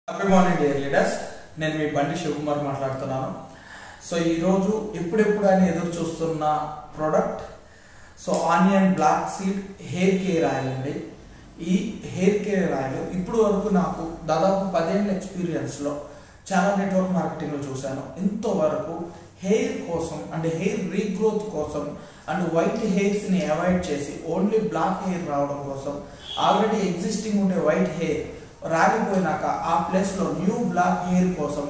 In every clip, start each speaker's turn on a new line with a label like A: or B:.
A: Good morning dear leaders, నేను మీ బండి శివకుమార్ మాట్లాడుతున్నాను. సో ఈరోజు ఎప్పుడెప్పుడు అని ఎదురు చూస్తున్న product onion black seed hair care oil అండి. ఈ హెయిర్ కేర్ ఆయిల్ ఇప్పుడు వరకు నాకు దాదాపు 10 ఏళ్ళ ఎక్స్పీరియన్స్లో చాలా నెట్వర్క్ మార్కెటింగ్లో చూశాను. ఇంతవరకు హెయిర్ కోసం అంటే హెయిర్ రీగ్రోత్ కోసం అండ్ వైట్ హెయిర్స్ని అవాయిడ్ చేసి ఓన్లీ బ్లాక్ హెయిర్ రావడం కోసం, ఆల్రెడీ ఎగ్జిస్టింగ్ ఉండే వైట్ హెయిర్ రాలిపోయినాక ఆ ప్లేస్లో న్యూ బ్లాక్ హెయిర్ కోసం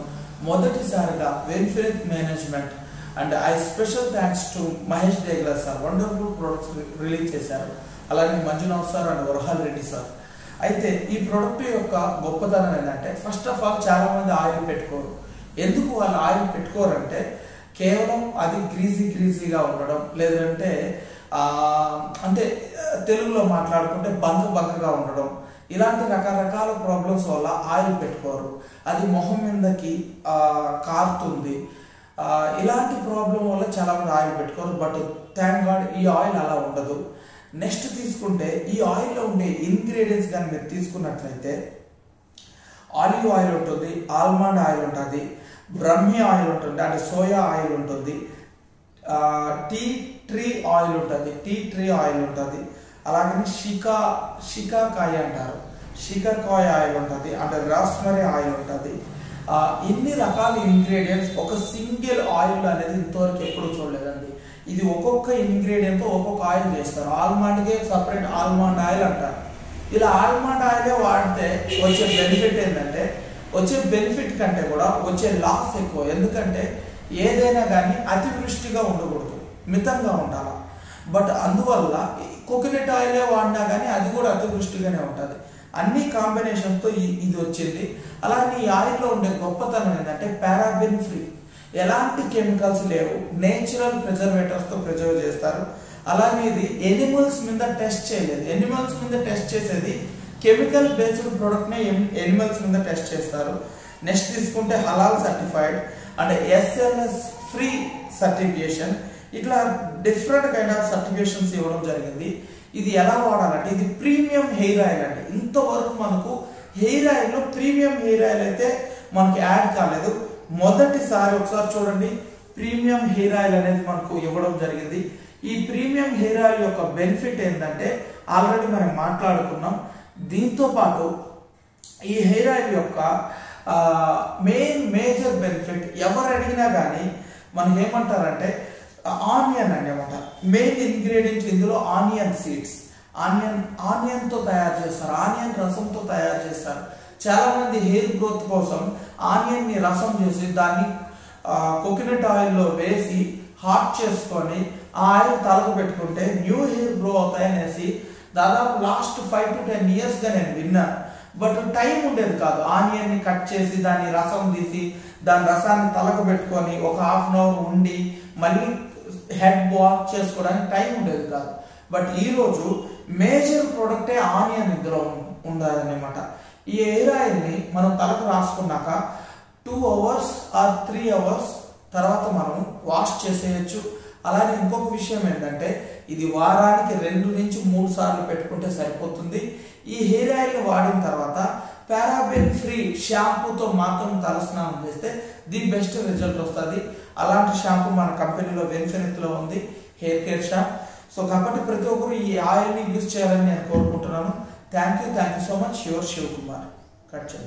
A: మొదటిసారిగా వెన్ఫినిత్ management and I special thanks to Mahesh Degla sir wonderful products release చేశారు. అలాగే Manjunath sir and Varahal Reddy sir. అయితే ఈ ప్రోడక్ట్ యొక్క గొప్పతనం ఏంటంటే, ఫస్ట్ ఆఫ్ ఆల్ చాలా మంది ఆయిల్ పెట్టుకోరు. ఎందుకు వాళ్ళు ఆయిల్ పెట్టుకోరంటే, కేవలం అది గ్రీజీగా ఉండడం, లేదంటే అంటే తెలుగులో మాట్లాడుకుంటే బంకగా ఉండడం, ఇలాంటి రకరకాల ప్రాబ్లమ్స్ వల్ల ఆయిల్ పెట్టుకోరు. అది మొహం మీదకి కారుతుంది. ఇలాంటి ప్రాబ్లం వల్ల చాలా మంది ఆయిల్ పెట్టుకోరు. బట్ థ్యాంక్ గాడ్ ఈ ఆయిల్ అలా ఉండదు. నెక్స్ట్ తీసుకుంటే, ఈ ఆయిల్లో ఉండే ఇంగ్రీడియంట్స్ కానీ మీరు తీసుకున్నట్లయితే ఆలివ్ ఆయిల్ ఉంటుంది, ఆల్మండ్ ఆయిల్ ఉంటుంది, బ్రహ్మి ఆయిల్ ఉంటుంది, అంటే సోయా ఆయిల్ ఉంటుంది, టీ ట్రీ ఆయిల్ ఉంటుంది, అలాగే షికాకాయ అంటారు, షికాకాయ ఆయిల్ ఉంటుంది, అంటే రాస్మరీ ఆయిల్ ఉంటుంది. ఇన్ని రకాల ఇంగ్రీడియంట్స్ ఒక సింగిల్ ఆయిల్ అనేది ఇంతవరకు ఎప్పుడు చూడలేదండి. ఇది ఒక్కొక్క ఇంగ్రీడియంట్తో ఒక్కొక్క ఆయిల్ చేస్తారు. ఆల్మండ్కే సపరేట్ ఆల్మండ్ ఆయిల్ అంటారు. ఇలా ఆల్మండ్ ఆయిలే వాడితే వచ్చే బెనిఫిట్ ఏంటంటే, వచ్చే బెనిఫిట్ కంటే కూడా వచ్చే లాస్ ఎక్కువ. ఎందుకంటే ఏదైనా కానీ అతివృష్టిగా ఉండకూడదు, మితంగా ఉండాలి. బట్ అందువల్ల కోకోనట్ ఆయిలే వాడినా కానీ అది కూడా అతివృష్టిగానే ఉంటుంది. అన్ని కాంబినేషన్స్తో ఇది వచ్చింది. అలాగే ఈ ఆయిల్లో ఉండే గొప్పతనం ఏంటంటే పారాబెన్ ఫ్రీ, ఎలాంటి కెమికల్స్ లేవు, నేచురల్ ప్రిజర్వేటర్స్తో ప్రిజర్వ్ చేస్తారు. అలాగే ఇది ఎనిమల్స్ మీద టెస్ట్ చేయలేదు. ఎనిమల్స్ మీద టెస్ట్ చేసేది కెమికల్ బేస్డ్ ప్రోడక్ట్నే ఎనిమల్స్ మీద టెస్ట్ చేస్తారు. నెక్స్ట్ తీసుకుంటే హలాల్ certified and SLS free certification, ఇట్లా డిఫరెంట్ కైండ్ ఆఫ్ సర్టిఫికేషన్స్ ఇవ్వడం జరిగింది. ఇది ఎలా వాడాలంటే, ఇది ప్రీమియం హెయిర్ ఆయిల్ అండి. ఇంతవరకు మనకు హెయిర్ ఆయిల్లో ప్రీమియం హెయిర్ ఆయిల్ అయితే మనకు యాడ్ కాలేదు. మొదటిసారి ఒకసారి చూడండి, ప్రీమియం హెయిర్ ఆయిల్ అనేది మనకు ఇవ్వడం జరిగింది. ఈ ప్రీమియం హెయిర్ ఆయిల్ యొక్క బెనిఫిట్ ఏంటంటే ఆల్రెడీ మనం మాట్లాడుకున్నాం. దీంతో పాటు ఈ హెయిర్ ఆయిల్ యొక్క మేజర్ బెనిఫిట్ ఎవరు అడిగినా కానీ మనకి ఏమంటారంటే ఆనియన్ అన్నమాట. మెయిన్ ఇంగ్రీడియంట్ ఇందులో ఆనియన్ సీడ్స్, ఆనియన్తో తయారు చేస్తారు, ఆనియన్ రసంతో తయారు చేస్తారు. చాలా మంది హెయిర్ గ్రోత్ కోసం ఆనియన్ని రసం చేసి దాన్ని కోకోనట్ ఆయిల్లో వేసి హాట్ చేసుకొని ఆ ఆయిల్ తలకు పెట్టుకుంటే న్యూ హెయిర్ గ్రో అవుతాయనేసి దాదాపు లాస్ట్ 5 to 10 yearsగా నేను విన్నాను. బట్ టైం ఉండేది కాదు. ఆనియన్ని కట్ చేసి దాన్ని రసం తీసి దాని రసాన్ని తలకు పెట్టుకొని ఒక ½ an hour ఉండి మళ్ళీ హెడ్ వాష్ చేసుకోవడానికి టైం ఉండేది కాదు. బట్ ఈరోజు మేజర్ ప్రోడక్టే ఆనియన్ ఇందులో ఉండాలన్నమాట. ఈ హెయిర్ ఆయిల్ని మనం తలకు రాసుకున్నాక 2 hours or 3 hours తర్వాత మనం వాష్ చేసేయచ్చు. అలాగే ఇంకొక విషయం ఏంటంటే, ఇది వారానికి 2 నుంచి 3 సార్లు పెట్టుకుంటే సరిపోతుంది. ఈ హెయిర్ ఆయిల్ని వాడిన తర్వాత పారాబెన్ ఫ్రీ షాంపూతో మాత్రం తలస్నానం చేస్తే ది బెస్ట్ రిజల్ట్ వస్తుంది. అలాంటి షాంపూ మన కంపెనీలో వెన్ఫినిత్లో ఉంది, హెయిర్ కేర్ షాంప్. సో కాబట్టి ప్రతి ఒక్కరు ఈ ఆయిల్ని యూజ్ చేయాలని నేను కోరుకుంటున్నాను. Thank you so much. Your Shivakumar. Cut చేయండి.